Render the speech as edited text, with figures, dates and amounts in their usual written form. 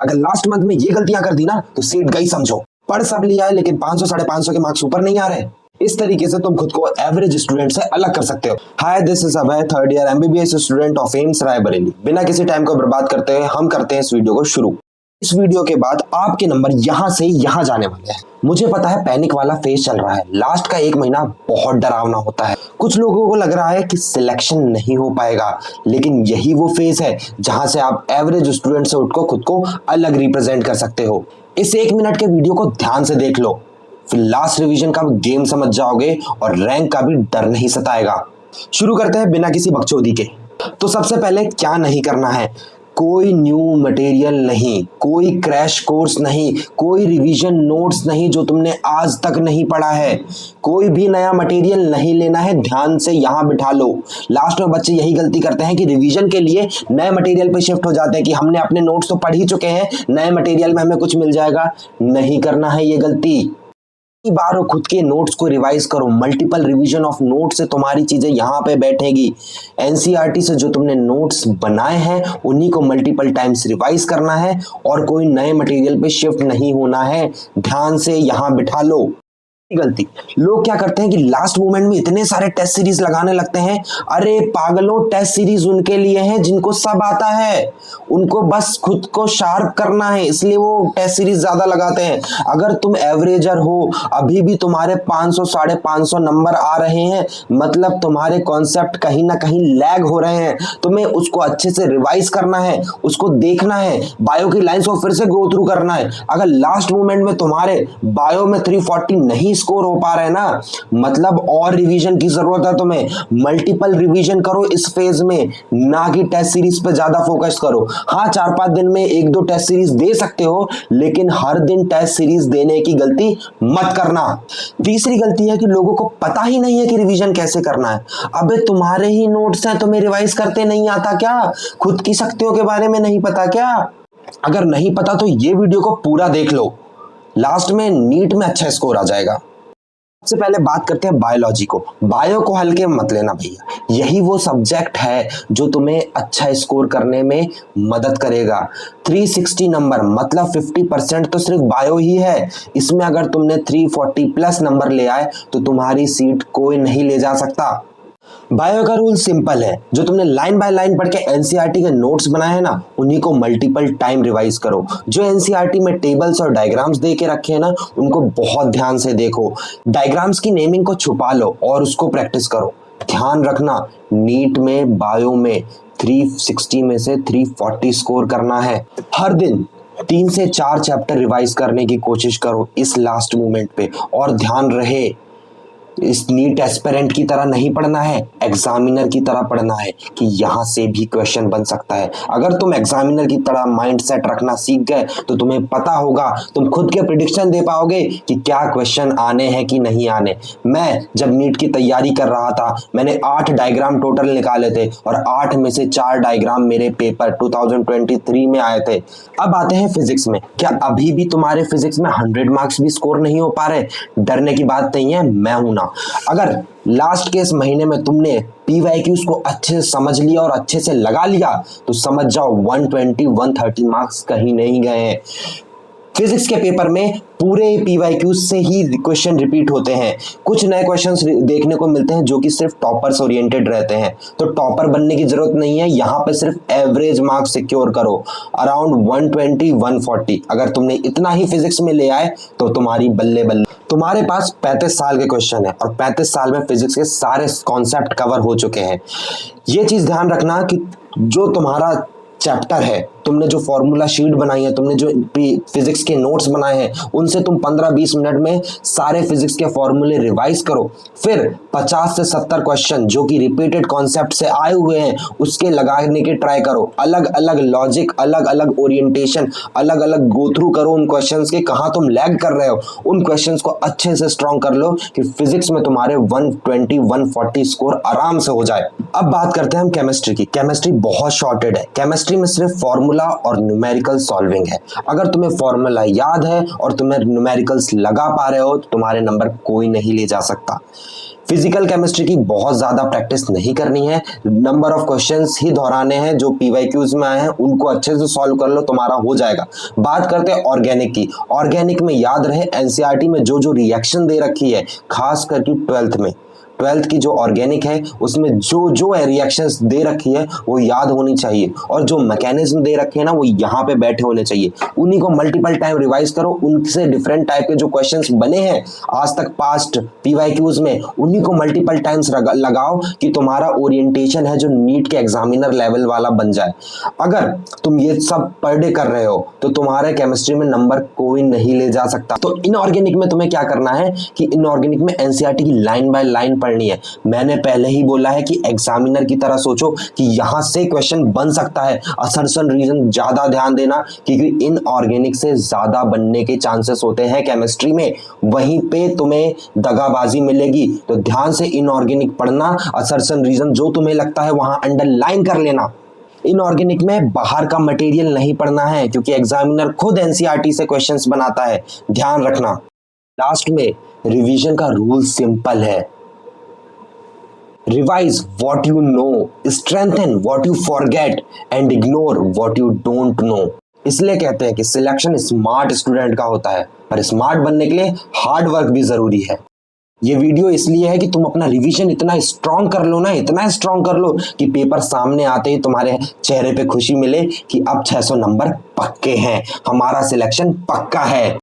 अगर last month में ये गलतियां कर दी ना तो सीट गई समझो। पढ़ सब लिया है लेकिन 500 550 के मार्क्स ऊपर नहीं आ रहे। इस तरीके से तुम खुद को एवरेज स्टूडेंट से अलग कर सकते हो। Hi, this is Abhay, third year MBBS student of AIIMS Raebareli. बिना किसी टाइम को बर्बाद करते हुए हम करते हैं इस वीडियो को शुरू। इस वीडियो के बाद आपके नंबर यहां से यहां जाने वाले हैं। मुझे पता है पैनिक वाला फेज चल रहा है। लास्ट का एक महीना बहुत डरावना होता है। कुछ लोगों को लग रहा है कि सिलेक्शन नहीं हो पाएगा, लेकिन यही वो फेज है जहां से आप एवरेज स्टूडेंट से उठकर खुद को अलग रिप्रेजेंट कर सकते हो। इस 1 मिनट के वीडियो को ध्यान से देख लो, फिर लास्ट रिवीजन का भी गेम समझ जाओगे और रैंक का भी डर नहीं सताएगा। शुरू करते हैं बिना किसी बकचोदी के। तो सबसे पहले क्या नहीं करना है, कोई न्यू मटेरियल नहीं, कोई क्रैश कोर्स नहीं, कोई रिवीजन नोट्स नहीं जो तुमने आज तक नहीं पढ़ा है। कोई भी नया मटेरियल नहीं लेना है, ध्यान से यहाँ बिठा लो। लास्ट में बच्चे यही गलती करते हैं कि रिवीजन के लिए नए मटेरियल पे शिफ्ट हो जाते हैं कि हमने अपने नोट्स तो पढ़ ही चुके हैं, नए मटेरियल में हमें कुछ मिल जाएगा। नहीं करना है ये गलती। बार खुद के नोट्स को रिवाइज करो। मल्टीपल रिवीजन ऑफ नोट्स से तुम्हारी चीजें यहाँ पे बैठेगी। एनसीईआरटी से जो तुमने नोट्स बनाए हैं उन्हीं को मल्टीपल टाइम्स रिवाइज करना है और कोई नए मटेरियल पे शिफ्ट नहीं होना है। ध्यान से यहाँ बिठा लो। गलती लोग क्या करते हैं कि लास्ट मोमेंट में इतने सारे टेस्ट सीरीज लगाने लगते हैं। अरे पागलों, टेस्ट सीरीज उनके लिए है जिनको सब आता है, उनको बस खुद को शार्प करना है, इसलिए वो टेस्ट सीरीज ज्यादा लगाते हैं। अगर तुम एवरेजर हो, अभी भी तुम्हारे 500 550 नंबर आ रहे हैं, मतलब तुम्हारे कॉन्सेप्ट कहीं ना कहीं लैग हो रहे हैं। तुम्हें उसको अच्छे से रिवाइज करना है, उसको देखना है, बायो की लाइंस को फिर से गो थ्रू करना है। अगर लास्ट मोमेंट में तुम्हारे बायो में 340 नहीं स्कोर हो पा रहे ना, मतलब और रिवीजन की जरूरत है तुम्हें। मल्टीपल रिवीजन करो इस फेज में, ना कि टेस्ट सीरीज पे ज्यादा फोकस करो। हाँ, 4-5 दिन में 1-2 टेस्ट सीरीज दे सकते हो, लेकिन हर दिन टेस्ट सीरीज देने की गलती मत करना। तीसरी गलती है कि लोगों को पता ही नहीं है कि रिवीजन कैसे करना है। अबे तुम्हारे ही नोट्स हैं, तुम्हें रिवाइज करते नहीं आता क्या? खुद की शक्तियों के बारे में नहीं पता क्या? अगर नहीं पता तो ये वीडियो को पूरा देख लो, लास्ट में नीट में अच्छा स्कोर आ जाएगा। सबसे पहले बात करते हैं बायोलॉजी को। बायो को हल्के मत लेना भैया, यही वो सब्जेक्ट है जो तुम्हें अच्छा स्कोर करने में मदद करेगा। 360 नंबर मतलब 50% तो सिर्फ बायो ही है। इसमें अगर तुमने 340 प्लस नंबर ले आए तो तुम्हारी सीट कोई नहीं ले जा सकता। बायो का रूल सिंपल है, जो तुमने लाइन बाय लाइन पढ़ के एनसीईआरटी के नोट्स बनाए हैं ना, उन्हीं को मल्टीपल टाइम रिवाइज करो। जो एनसीईआरटी में टेबल्स और डायग्राम्स दे के रखे हैं ना, उनको बहुत ध्यान से देखो। डायग्राम्स की नेमिंग को छुपा लो और उसको प्रैक्टिस करो। ध्यान रखना, नीट में बायो में 360 में से 340 स्कोर करना है। हर दिन 3 से 4 चैप्टर रिवाइज करने की कोशिश करो इस लास्ट मोमेंट पे। और ध्यान रहे, इस नीट एस्पिरेंट की तरह नहीं पढ़ना है, एग्जामिनर की तरह पढ़ना है कि यहाँ से भी क्वेश्चन बन सकता है। अगर तुम एग्जामिनर की तरह माइंड सेट रखना सीख गए तो तुम्हें पता होगा, तुम खुद के प्रिडिक्शन दे पाओगे कि क्या क्वेश्चन आने हैं कि नहीं आने। मैं जब नीट की तैयारी कर रहा था, मैंने 8 डायग्राम टोटल निकाले थे और 8 में से 4 डायग्राम मेरे पेपर 2023 में आए थे। अब आते हैं फिजिक्स में। क्या अभी भी तुम्हारे फिजिक्स में 100 मार्क्स भी स्कोर नहीं हो पा रहे? डरने की बात नहीं है, मैं हूं ना। अगर लास्ट के इस महीने में तुमने पीवाईक्यूज को अच्छे से समझ लिया और अच्छे से लगा लिया तो समझ जाओ 120-130 मार्क्स कहीं नहीं गए हैं। फिजिक्स के पेपर में पूरे पीवाईक्यूज से ही क्वेश्चन रिपीट होते हैं। कुछ नए क्वेश्चंस देखने को मिलते हैं जो कि सिर्फ टॉपर्स ओरिएंटेड रहते हैं, तो टॉपर बनने की जरूरत नहीं है। यहाँ पे सिर्फ एवरेज मार्क्स सिक्योर करो, अराउंड 120-140। अगर तुमने इतना ही फिजिक्स में ले आए तो तुम्हारी बल्ले बल्ले। तुम्हारे पास 35 साल के क्वेश्चन है और 35 साल में फिजिक्स के सारे कॉन्सेप्ट कवर हो चुके हैं। ये चीज ध्यान रखना कि जो तुम्हारा चैप्टर है, तुमने जो फॉर्मूला शीट बनाई है, तुमने जो फिजिक्स के नोट्स बनाए हैं, उनसे तुम 15-20 मिनट में सारे फिजिक्स के फॉर्मूले रिवाइज करो। फिर 50 से 70 क्वेश्चन जो कि रिपीटेड कॉन्सेप्ट से आए हुए हैं उसके लगाने के ट्राई करो। अलग अलग लॉजिक, अलग अलग ओरिएंटेशन, अलग अलग गो थ्रू करो उन क्वेश्चंस के, कहाँ तुम लैग कर रहे हो उन क्वेश्चंस को अच्छे से स्ट्रॉन्ग कर लो कि फिजिक्स में तुम्हारे 120-140 स्कोर आराम से हो जाए। अब बात करते हैं हम केमिस्ट्री की। केमिस्ट्री बहुत शॉर्टेड है। केमिस्ट्री में सिर्फ फॉर्मूला फॉर्मूला और न्यूमेरिकल सॉल्विंग है। अगर तुम्हें फॉर्मूला याद है और तुम्हें न्यूमेरिकल्स लगा पा रहे हो तो तुम्हारे नंबर कोई नहीं ले जा सकता। फिजिकल केमिस्ट्री की बहुत ज्यादा प्रैक्टिस नहीं करनी है, नंबर ऑफ क्वेश्चंस ही दोहराने हैं जो पीवाईक्यूज में आए हैं, उनको अच्छे से सॉल्व कर लो, तुम्हारा हो जाएगा। बात करते हैं ऑर्गेनिक की। ऑर्गेनिक में याद रहे एनसीईआरटी में जो जो रिएक्शन दे रखी है, खास करके 12th की जो ऑर्गेनिक है उसमें जो जो रिएक्शंस दे रखी है वो याद होनी चाहिए, और जो मैकेनिज्म दे रखे हैं ना वो यहाँ पे बैठे होने चाहिए। उन्हीं को मल्टीपल टाइम रिवाइज करो, उनसे डिफरेंट टाइप के जो क्वेश्चंस बने हैं आज तक पास्ट पीवाईक्यूज में, उन्हीं को मल्टीपल टाइम्स लगाओ कि तुम्हारा ओरिएंटेशन है जो नीट के एग्जामिनर लेवल वाला बन जाए। अगर तुम ये सब पर डे कर रहे हो तो तुम्हारे केमिस्ट्री में नंबर कोई नहीं ले जा सकता। तो इनऑर्गेनिक में तुम्हें क्या करना है कि इनऑर्गेनिक में एनसीईआरटी की लाइन बाय लाइन पढ़नी है। मैंने पहले ही बोला है कि एग्जामिनर की तरह सोचो कि यहां से क्वेश्चन बन सकता है, असर्शन रीजन ज्यादा ध्यान देना क्योंकि इनऑर्गेनिक से ज्यादा बनने के चांसेस होते हैं केमिस्ट्री में, वहीं पे तुम्हें दगाबाजी मिलेगी। तो ध्यान से इनऑर्गेनिक पढ़ना, असर्शन रीजन जो तुम्हें लगता है वहां अंडरलाइन कर लेना। इनऑर्गेनिक में बाहर का मटेरियल नहीं पढ़ना है क्योंकि एग्जामिनर खुद एनसीईआरटी से क्वेश्चंस बनाता है, ध्यान रखना। लास्ट में रिवीजन का रूल सिंपल है, revise what you know, strengthen what you forget and ignore what you don't know. इसलिए कहते हैं कि सिलेक्शन स्मार्ट स्टूडेंट का होता है, पर स्मार्ट बनने के लिए हार्ड वर्क भी जरूरी है। ये वीडियो इसलिए है कि तुम अपना रिवीजन इतना स्ट्रांग कर लो ना, इतना स्ट्रांग कर लो कि पेपर सामने आते ही तुम्हारे चेहरे पे खुशी मिले कि अब 600 नंबर पक्के हैं, हमारा सिलेक्शन पक्का है।